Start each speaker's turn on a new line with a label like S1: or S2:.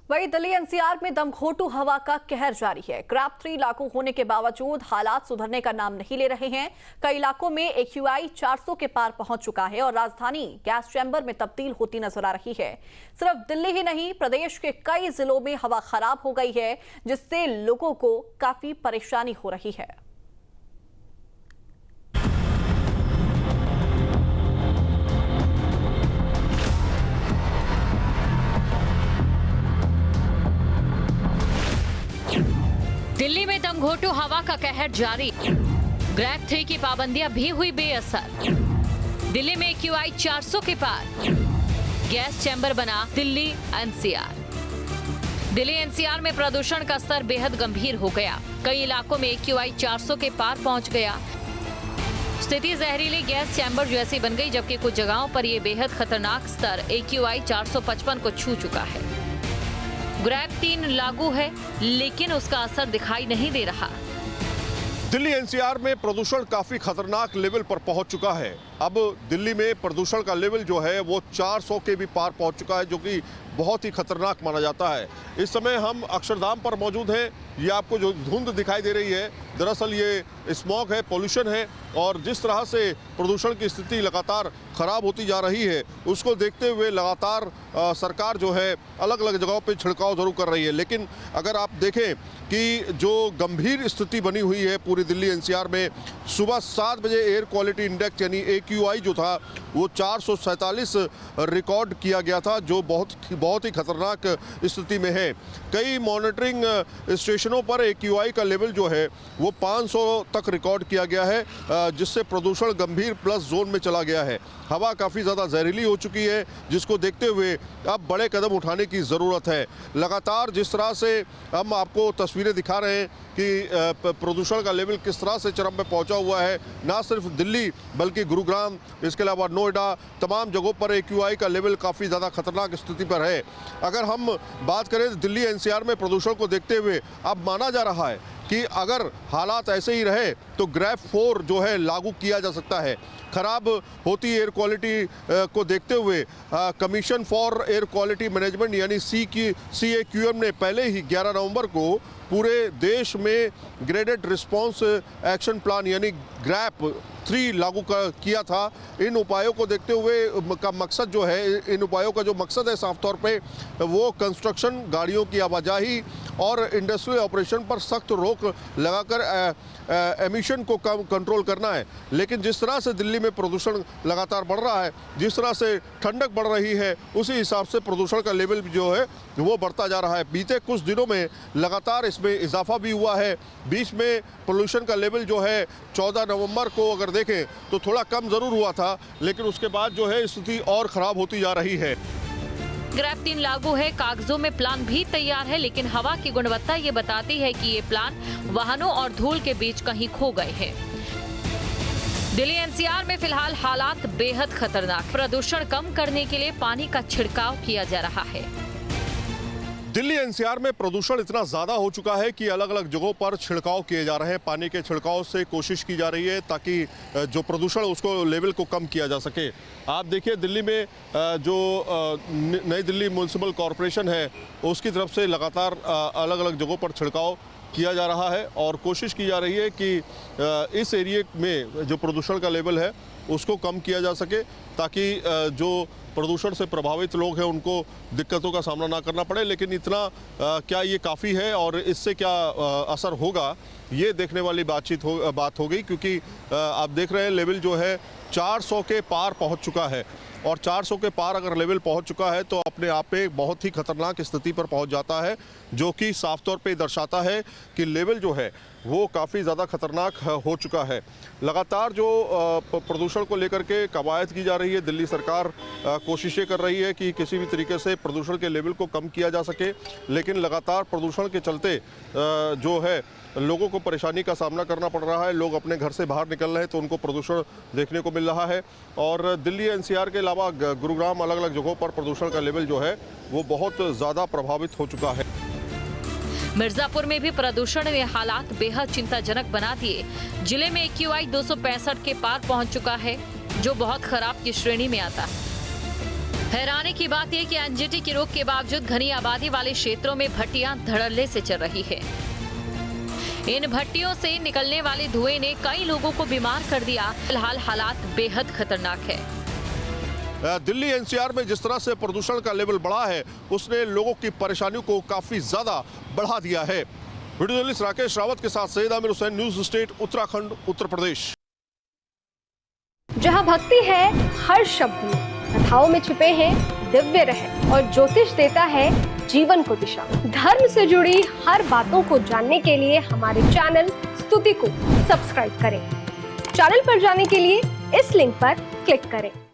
S1: वहीं दिल्ली एनसीआर में दमघोंटू हवा का कहर जारी है। क्रैप 3 लागू होने के बावजूद हालात सुधरने का नाम नहीं ले रहे हैं। कई इलाकों में AQI 400 के पार पहुंच चुका है और राजधानी गैस चैम्बर में तब्दील होती नजर आ रही है। सिर्फ दिल्ली ही नहीं, प्रदेश के कई जिलों में हवा खराब हो गई है, जिससे लोगों को काफी परेशानी हो रही है।
S2: दिल्ली में दमघोंटू हवा का कहर जारी। ग्रैप 3 की पाबंदियां भी हुई बेअसर। दिल्ली में AQI 400 के पार। गैस चैम्बर बना दिल्ली एनसीआर। दिल्ली एनसीआर में प्रदूषण का स्तर बेहद गंभीर हो गया। कई इलाकों में AQI 400 के पार पहुंच गया। स्थिति जहरीली गैस चैम्बर जैसी बन गई, जबकि कुछ जगहों पर यह बेहद खतरनाक स्तर AQI 455 को छू चुका है। ग्रैप 3 लागू है, लेकिन उसका असर दिखाई नहीं दे रहा।
S3: दिल्ली एनसीआर में प्रदूषण काफी खतरनाक लेवल पर पहुंच चुका है। अब दिल्ली में प्रदूषण का लेवल जो है वो 400 के भी पार पहुंच चुका है, जो कि बहुत ही खतरनाक माना जाता है। इस समय हम अक्षरधाम पर मौजूद हैं। ये आपको जो धुंध दिखाई दे रही है, दरअसल ये स्मॉग है, पोल्यूशन है, और जिस तरह से प्रदूषण की स्थिति लगातार खराब होती जा रही है, उसको देखते हुए लगातार सरकार जो है अलग अलग जगहों पे छिड़काव जरूर कर रही है। लेकिन अगर आप देखें कि जो गंभीर स्थिति बनी हुई है पूरी दिल्ली एनसीआर में, सुबह 7 बजे एयर क्वालिटी इंडेक्स यानी AQI जो था वो 447 रिकॉर्ड किया गया था, जो बहुत ही खतरनाक स्थिति में है। कई मॉनिटरिंग स्टेशनों पर AQI का लेवल जो है वो 500 तक रिकॉर्ड किया गया है, जिससे प्रदूषण गंभीर प्लस जोन में चला गया है। हवा काफ़ी ज़्यादा जहरीली हो चुकी है, जिसको देखते हुए अब बड़े कदम उठाने की ज़रूरत है। लगातार जिस तरह से हम आपको तस्वीरें दिखा रहे हैं कि प्रदूषण का लेवल किस तरह से चरम पे पहुंचा हुआ है, ना सिर्फ दिल्ली बल्कि गुरुग्राम, इसके अलावा नोएडा, तमाम जगहों पर AQI का लेवल काफ़ी ज़्यादा खतरनाक स्थिति पर है। अगर हम बात करें दिल्ली एनसीआर में प्रदूषण को देखते हुए, अब माना जा रहा है कि अगर हालात ऐसे ही रहे तो ग्रैप 4 जो है लागू किया जा सकता है। खराब होती एयर क्वालिटी को देखते हुए commission for air quality management यानी CAQM ने पहले ही 11 नवंबर को पूरे देश में ग्रेडेड रिस्पांस एक्शन प्लान यानी ग्रैप 3 लागू किया था। इन उपायों को देखते हुए का मकसद जो है, इन उपायों का जो मकसद है साफ तौर पे वो कंस्ट्रक्शन, गाड़ियों की आवाजाही और इंडस्ट्रियल ऑपरेशन पर सख्त रोक लगाकर एमिशन को कम कंट्रोल करना है। लेकिन जिस तरह से दिल्ली में प्रदूषण लगातार बढ़ रहा है, जिस तरह से ठंडक बढ़ रही है, उसी हिसाब से प्रदूषण का लेवल जो है वो बढ़ता जा रहा है। बीते कुछ दिनों में लगातार इसमें इजाफा भी हुआ है। बीच में पोल्यूशन का लेवल जो है 14 नवंबर को अगर देखें तो थोड़ा कम ज़रूर हुआ था, लेकिन उसके बाद जो है स्थिति और ख़राब होती जा रही है।
S2: ग्रैप 3 लागू है, कागजों में प्लान भी तैयार है, लेकिन हवा की गुणवत्ता ये बताती है कि ये प्लान वाहनों और धूल के बीच कहीं खो गए हैं। दिल्ली एनसीआर में फिलहाल हालात बेहद खतरनाक। प्रदूषण कम करने के लिए पानी का छिड़काव किया जा रहा है।
S3: दिल्ली एनसीआर में प्रदूषण इतना ज़्यादा हो चुका है कि अलग अलग जगहों पर छिड़काव किए जा रहे हैं। पानी के छिड़काव से कोशिश की जा रही है ताकि जो प्रदूषण उसको लेवल को कम किया जा सके। आप देखिए दिल्ली में जो नई दिल्ली म्युनिसिपल कॉरपोरेशन है, उसकी तरफ से लगातार अलग अलग जगहों पर छिड़काव किया जा रहा है और कोशिश की जा रही है कि इस एरिया में जो प्रदूषण का लेवल है उसको कम किया जा सके, ताकि जो प्रदूषण से प्रभावित लोग हैं उनको दिक्कतों का सामना ना करना पड़े। लेकिन इतना क्या ये काफ़ी है और इससे क्या असर होगा, ये देखने वाली बात हो गई, क्योंकि आप देख रहे हैं लेवल जो है 400 के पार पहुंच चुका है, और 400 के पार अगर लेवल पहुंच चुका है तो अपने आप में बहुत ही खतरनाक स्थिति पर पहुंच जाता है, जो कि साफ तौर पे दर्शाता है कि लेवल जो है वो काफ़ी ज़्यादा खतरनाक हो चुका है। लगातार जो प्रदूषण को लेकर के कवायद की जा रही है, दिल्ली सरकार कोशिशें कर रही है कि किसी भी तरीके से प्रदूषण के लेवल को कम किया जा सके, लेकिन लगातार प्रदूषण के चलते जो है लोगों को परेशानी का सामना करना पड़ रहा है। लोग अपने घर से बाहर निकल रहे हैं तो उनको प्रदूषण देखने को मिल रहा है, और दिल्ली एनसीआर के अलावा गुरुग्राम अलग अलग जगहों पर प्रदूषण का लेवल जो है वो बहुत ज़्यादा प्रभावित हो चुका है।
S2: मिर्जापुर में भी प्रदूषण ने हालात बेहद चिंताजनक बना दिए। जिले में AQI 265 के पार पहुंच चुका है, जो बहुत खराब की श्रेणी में आता है। हैरानी की बात यह कि एनजीटी की रोक के बावजूद घनी आबादी वाले क्षेत्रों में भट्टियां धड़ल्ले से चल रही है। इन भट्टियों से निकलने वाले धुएं ने कई लोगों को बीमार कर दिया। फिलहाल हालात बेहद खतरनाक है।
S3: दिल्ली एनसीआर में जिस तरह से प्रदूषण का लेवल बढ़ा है, उसने लोगों की परेशानियों को काफी ज्यादा बढ़ा दिया है। वीडियो जर्नलिस्ट राकेश रावत के साथ सैयद आमिर हुसैन, न्यूज स्टेट, उत्तराखंड, उत्तर प्रदेश।
S4: जहाँ भक्ति है हर शब्द में, कथाओं में छुपे हैं दिव्य रहस्य और ज्योतिष देता है जीवन को दिशा। धर्म से जुड़ी हर बातों को जानने के लिए हमारे चैनल स्तुति को सब्सक्राइब करें। चैनल पर जाने के लिए इस लिंक पर क्लिक करें।